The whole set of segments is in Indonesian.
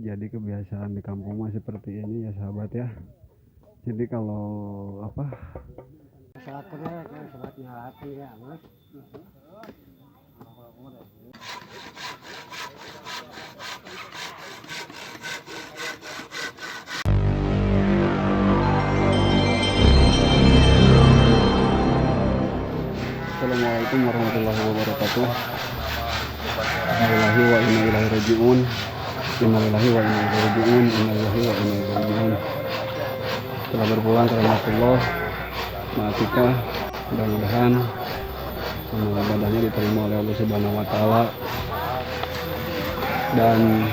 Jadi kebiasaan di kampung mah seperti ini ya sahabat ya. Jadi kalau apa? Assalamualaikum warahmatullahi wabarakatuh. Innalillahi wa inna ilaihi raji'un. Innalillahi wa inna ilaihi raji'un. Innalillahi wa inna ilaihi raji'un. Telah berpulang ke rahmatullah, Maatika, mudah-mudahan ibadahnya diterima oleh Allah Subhanahu wa taala dan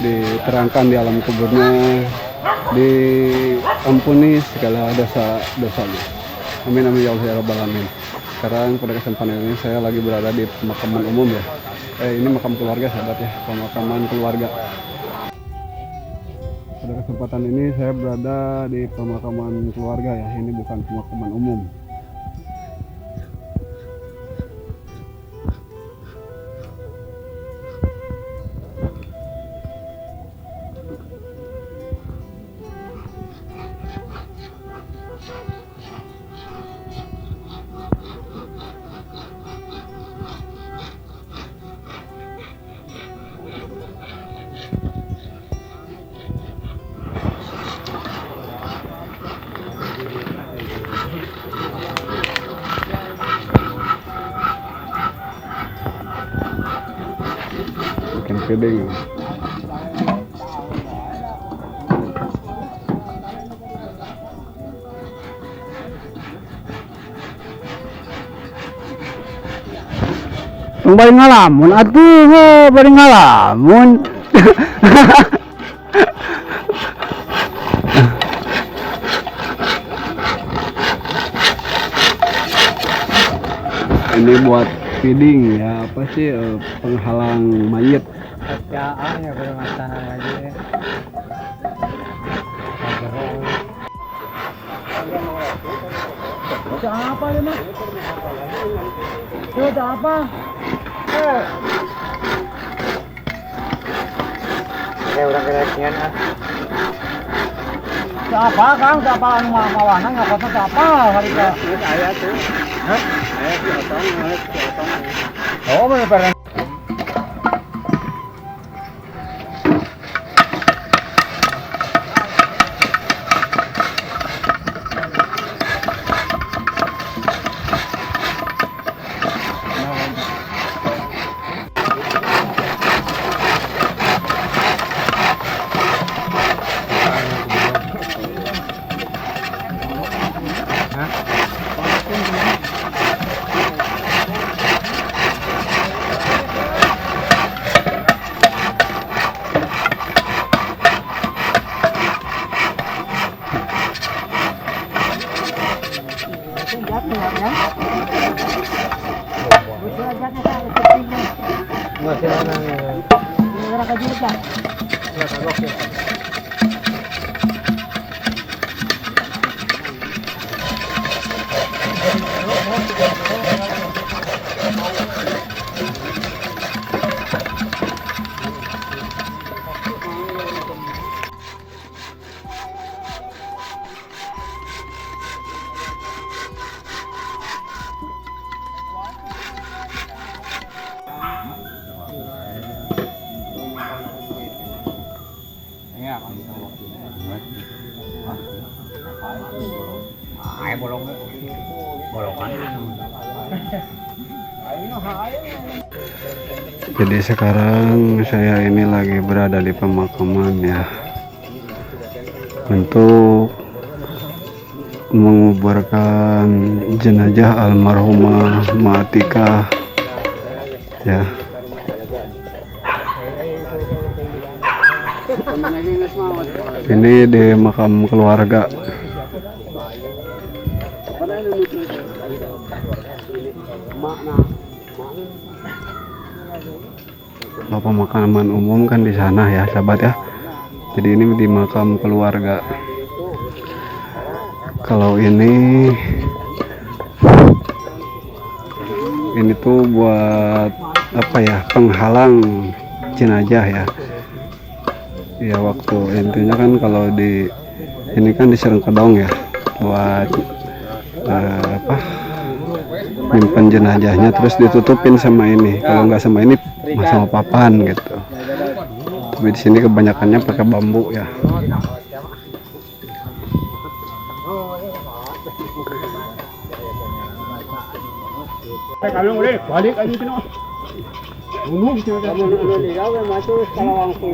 diterangkan di alam kuburnya, diampuni segala dosa-dosanya. Amin amin ya Allah ya rabbal alamin. Sekarang pada kesempatan ini saya lagi berada di pemakaman umum ya. Ini makam keluarga sahabat ya, pemakaman keluarga. Pada kesempatan ini saya berada di pemakaman keluarga ya, ini bukan pemakaman umum. Ikan kedeng. Bari ngalamun atuh, bari ngalamun. Ini buat feeding ya, apa sih, penghalang mayat. Kerjaan ya bermasalah lagi. Itu apa ya mas? Itu apa? Ya udah kerajian ah. Siapa kang? Siapa anu mawana ngapotna siapa hari ka? Saya tuh. Hah? Saya di otong. Oh, bener. Jadi sekarang saya ini lagi berada di pemakaman ya, untuk menguburkan jenazah almarhumah Maatika ya. Ini di makam keluarga. Pemakaman umum kan di sana ya sahabat ya. Jadi ini di makam keluarga. Kalau ini tuh buat apa ya, penghalang jenazah ya. ya waktu intinya kan kalau di ini kan diserang kedong ya buat apa nyimpen jenazahnya, terus ditutupin sama ini, kalau nggak sama ini sama papan gitu. Tapi di sini kebanyakannya pakai bambu ya. Kalau udah balik aja sini. Bunuh gitu kan. Kalau dia udah masuk kalau langsung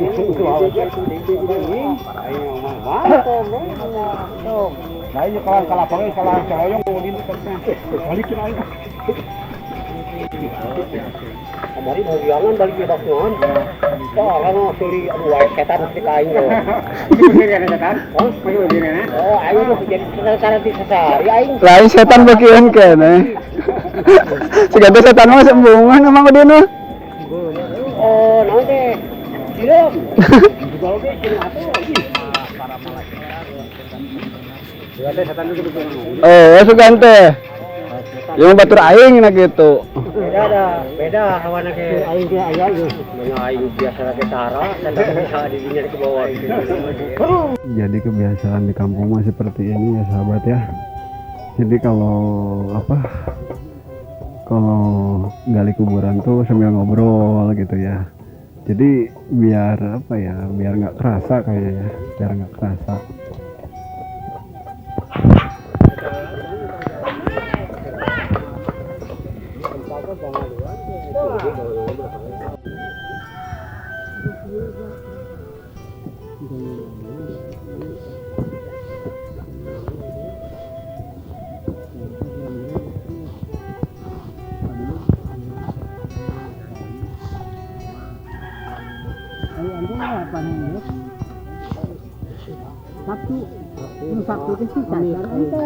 nah ini kalau pakai kalau yang mau ini balikin aja. Kemarin mau jangan balik ke baksoan. Soalnya suri setan di kain. Ini begini ada setan? Oh, begini ya. Oh, ayo jadi cara disasari aing. Lain setan bagian kene. Seganti setan mah sembungan emang dia mah. Oh, nanti. Diam. Kalau ke kiri atau Sugante. Yang batur aing na gitu. Beda hawana ke aing ke aya ge. Aing biasa ke tara dan bisa dirinya ke bawah. Jadi kebiasaan di kampung mah seperti ini ya sahabat ya. Jadi kalau gali kuburan tuh sambil ngobrol gitu ya. Jadi biar biar nggak kerasa kayaknya, biar nggak kerasa. Sabtu itu sih kan ente.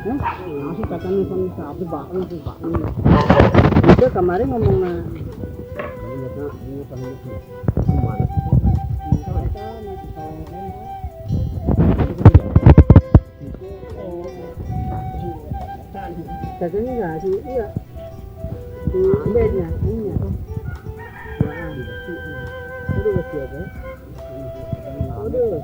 Masih katakan pun Sabtu bakal itu bakal. Itu kemarin ngomongnya. Katanya nggak sih, iya. Di bednya, ini ya. Aduh, siapa? Aduh,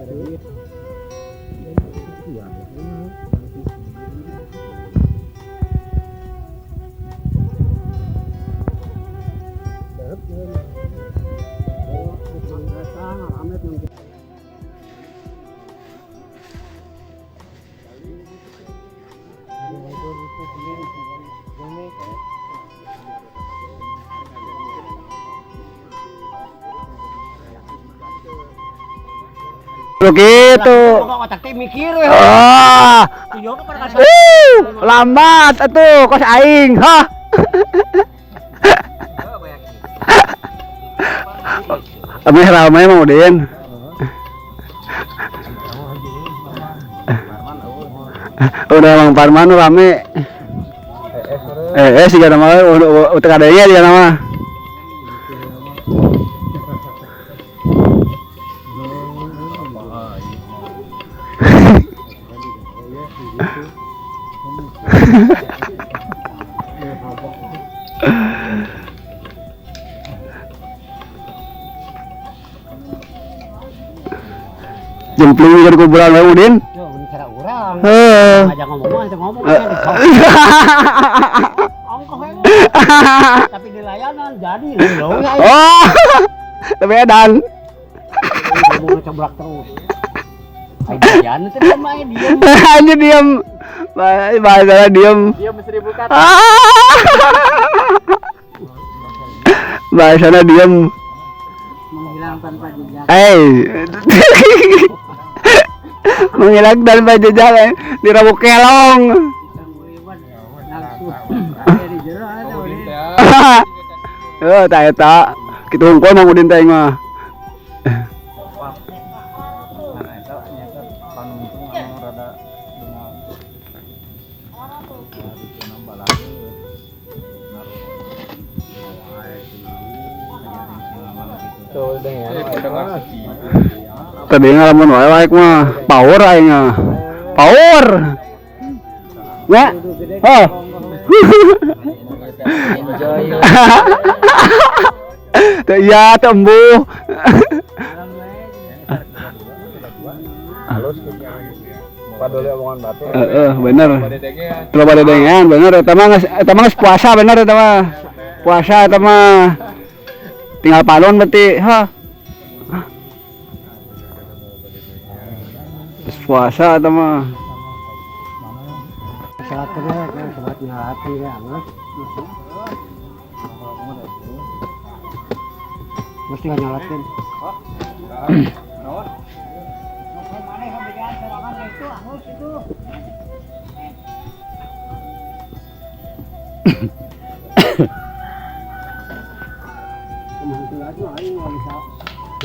Begitu. Mikir Oh. Lambat atuh kos aing, ha. Abis ramai mau Udin. Udah Mang Parman rame. Sih nama utek adanya dia nama. Jempling ke kuburan we Udin. Yo, bicara urang. Heeh. Aja ngomong tapi di layanan jadi loh. Oh. Tapi edan. Ngomong cebrak terus. Ayan itu dia main diam. Hanya diam. Bahasa diam. Diam 1000 kata. Bahasa diam. Menghilang tanpa jejak. Menghilang tanpa jejak di Rabuk Kelong. Tak eta. Kitu hungkul Mang Udin teh mah. Tadi ngalamun wae mah power aing mah. Power. Ya. Oh. Teu iya teu embuh. Halus padole omongan batu. Bener. Teu badedengan bener eta mah geus puasa bener eta mah. Puasa eta mah. Tinggal palon berarti, Geus puasa eta mah. Salat teh salat nyalakeun ya Allah. Mesti nyalakeun.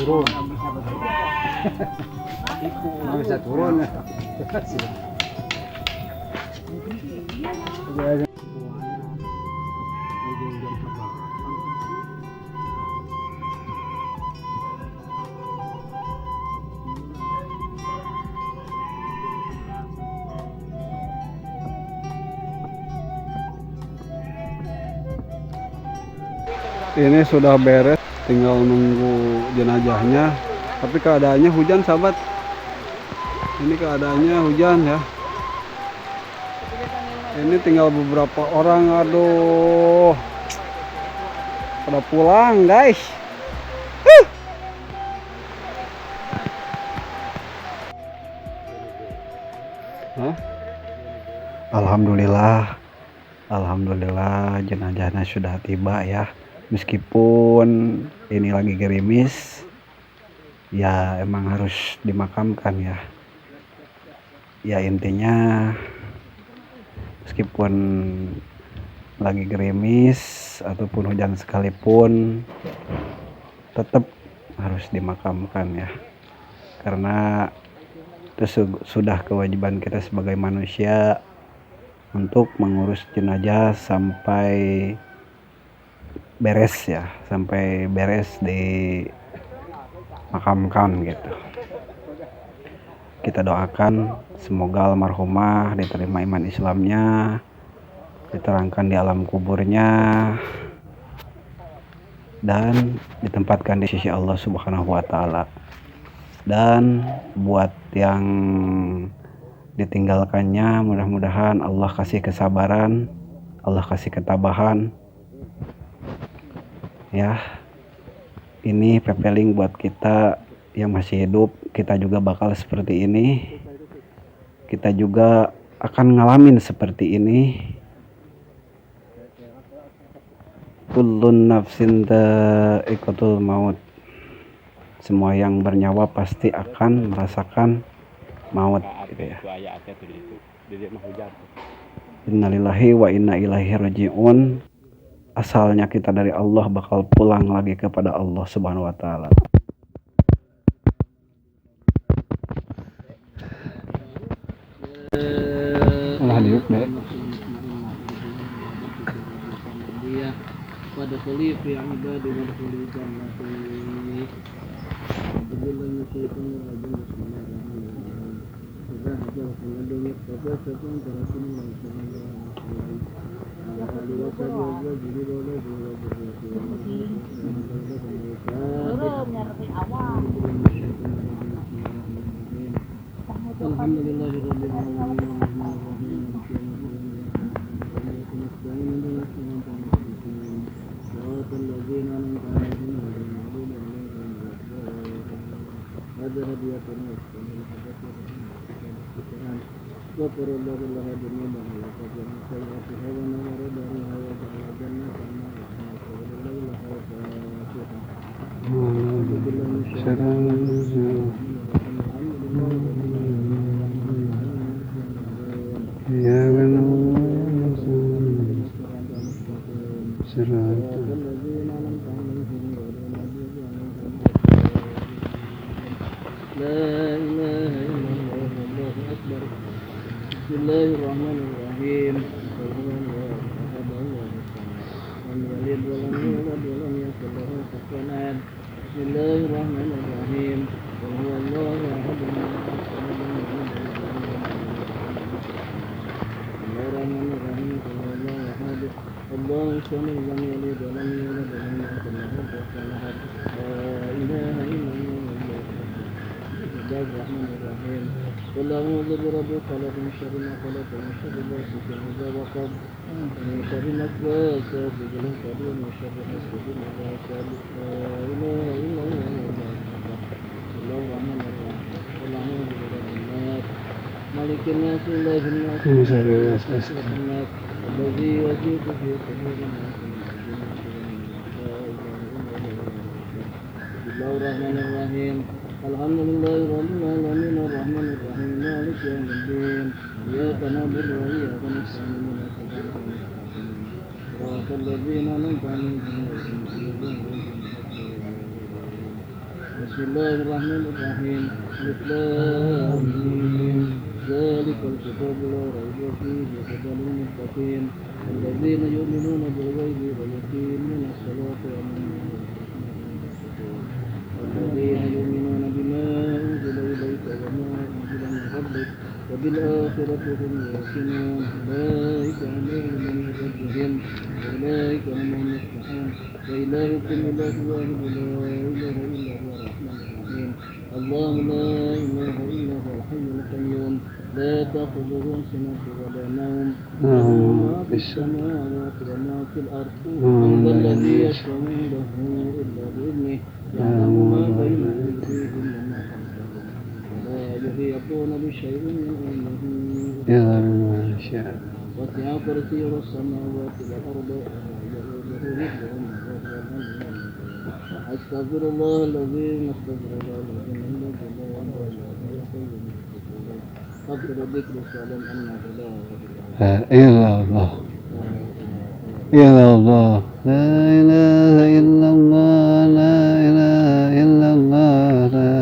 Turun. Bisa turun. Ini sudah beres, tinggal nunggu jenazahnya. Tapi keadaannya hujan, sahabat. Ini keadaannya hujan ya. Ini tinggal beberapa orang, aduh. Pada pulang, guys. Alhamdulillah jenazahnya sudah tiba ya. Meskipun ini lagi gerimis, ya emang harus dimakamkan ya. Ya intinya meskipun lagi gerimis ataupun hujan sekalipun, tetap harus dimakamkan ya. Karena itu sudah kewajiban kita sebagai manusia untuk mengurus jenazah sampai beres ya, sampai beres dimakamkan gitu. Kita doakan semoga almarhumah diterima iman Islamnya, diterangkan di alam kuburnya, dan ditempatkan di sisi Allah Subhanahu wa Ta'ala. Dan buat yang ditinggalkannya, mudah-mudahan Allah kasih kesabaran, Allah kasih ketabahan ya. Ini pepeling buat kita yang masih hidup. Kita juga bakal seperti ini, kita juga akan ngalamin seperti ini. Kullun nafsin dha'iqatul maut. Semua yang bernyawa pasti akan merasakan maut gitu ya. Innalillahi wa inna ilaihi raji'un. Asalnya kita dari Allah, bakal pulang lagi kepada Allah Subhanahu wa Ta'ala. Diuk deh. Pada khalif yang ibadu wa khulil jannati. Bismillahirrahmanirrahim. Bismillahirrahmanirrahim. الله الصمد لم يلد ولم يولد ولم يكن له كفوا أحد لا إله إلا الله بسم الله الرحمن الرحيم قل أعوذ برب الفلق من شر ما خلق ومن شر غاسق إذا وقب ومن شر النفاثات في العقد ومن شر حاسد إذا حسد لا إله إلا الله بسم الله الرحمن الرحيم قل أعوذ برب الناس ملك الناس إله الناس من شر الوسواس الخناس الذي يوسوس في صدور الناس من شر بسم الله الرحمن الرحيم الحمد لله رب العالمين الرحمن الرحيم مالك يوم الدين إياك نعبد وإياك نستعين صراط الذين أنعمت عليهم بسم الله الرحمن الرحيم ألف لام ميم ذلك الكتاب لا ريب فيه هدى للمتقين الذين يؤمنون بالغيب ويقيمون الصلاة ومما الذين يؤمنون بما أنزل إليك وما أنزل من قبلك وبالآخرة هم يوقنون أولئك عليهم من ربهم أولئك هم المفلحون وإلهكم إله واحد لا إله إلا هو الرحمن الرحيم الله لا إله إلا هو الحي القيوم لا تأخذه سنة ولا نوم له ما في السماوات وما في الأرض من ذا الذي يشفع عنده إلا بإذنه يعلم ما بين أيديهم وما خلفهم ولا يحيطون بشيء من علمه إلا بما شاء وسع كرسيه السماوات والأرض ولا يؤوده حفظهما وهو العلي العظيم أستغفر الله العظيم أستغفر الله العظيم الذي لا يقوم أفضل ذكر السلام أنه لا إله إلا الله لا إله إلا الله لا إله إلا الله لا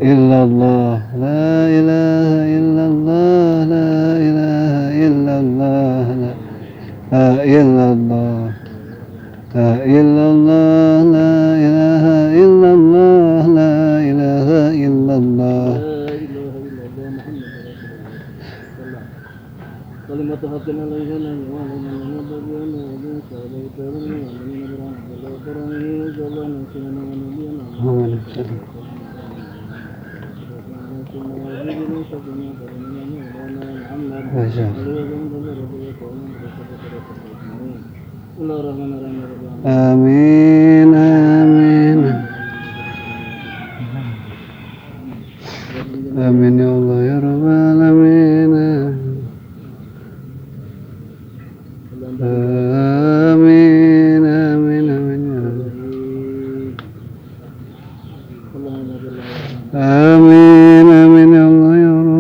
إلا الله لا إله إلا الله لا إله إلا الله لا إلا الله لا إلا الله لا إله إلا الله لا إله إلا الله كلمة حق عليها لا يعلم من نبينا ومن صليت لنا ومن برحمة الله كرمه وجل نسينا ونبينا محمد آمين آمين آمين يا الله يا رب العالمين آمين آمين آمين يا رب آمين آمين يا الله يا رب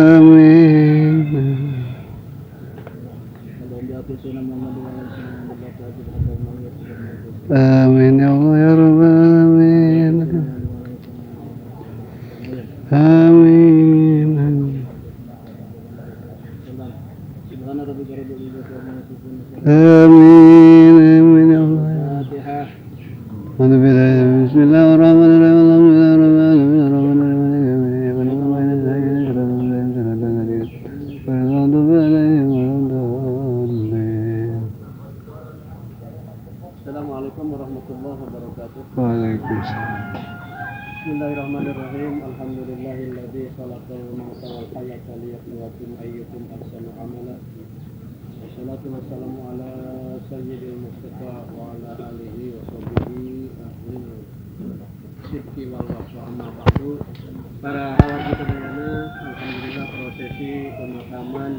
آمين آمين يا الله يا رب العالمين آمين آمين آمين يا الله بسم الله الرحمن الرحيم الحمد لله رب العالمين الرحمن الرحيم. Assalamualaikum warahmatullahi wabarakatuh. Waalaikumsalam. Bismillahirrahmanirrahim. Alhamdulillahilladzi khalaqal mauta wal hayata liyabluwakum ayyukum ahsanu amala. Wassalatu wassalamu ala sayyidil mustafa wa ala alihi wa sahbihi ahlil sidqi wal wafa amma ba'du. Para hawar kita mengenai alhamdulillah prosesi pemakaman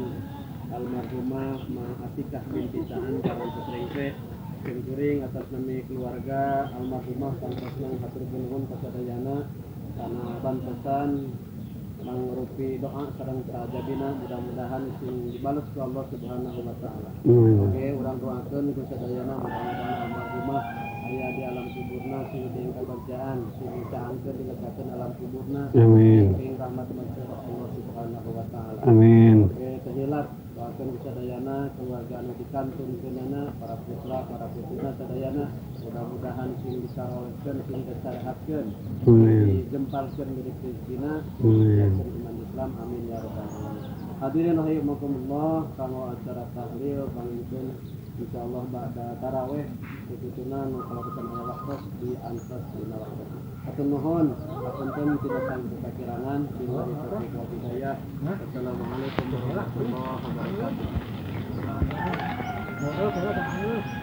almarhumah Ma Atikah binti Sa'an Kawan Putrengpe Kuring atas nama keluarga almarhumah Kang Rasnang hatur nuhun kasadayana karena bantuan mangrupi doa sareng sajabina mudah-mudahan sing dibalas ku Allah Subhanahu wa taala. Oke, urang doakeun ku sadayana mudah-mudahan almarhumah aya di alam kuburna sing diberi kebahagiaan, sing dicaangkeun dilekakeun alam kuburna. Amin. Sing rahmat maghfirah Allah Subhanahu wa taala. Amin. Oke, kehilat doakeun ku sadayana keluarga anu dikantunkeunana, para putra, para putrina sadayana mudah-mudahan sing dikaolehkeun, sing disarehatkeun. Amin. Dijempalkeun milik rezekina. Amin. Iman Islam, amin ya rabbal alamin. Hadirin rahimakumullah, kanggo acara tahlil pangipun insyaallah ba'da tarawih ditutunan kalau kita waktu di ansas dina waktu. Atur nuhun, apunten tindakan kekurangan billahi taufiq wal hidayah. Assalamualaikum warahmatullahi wabarakatuh.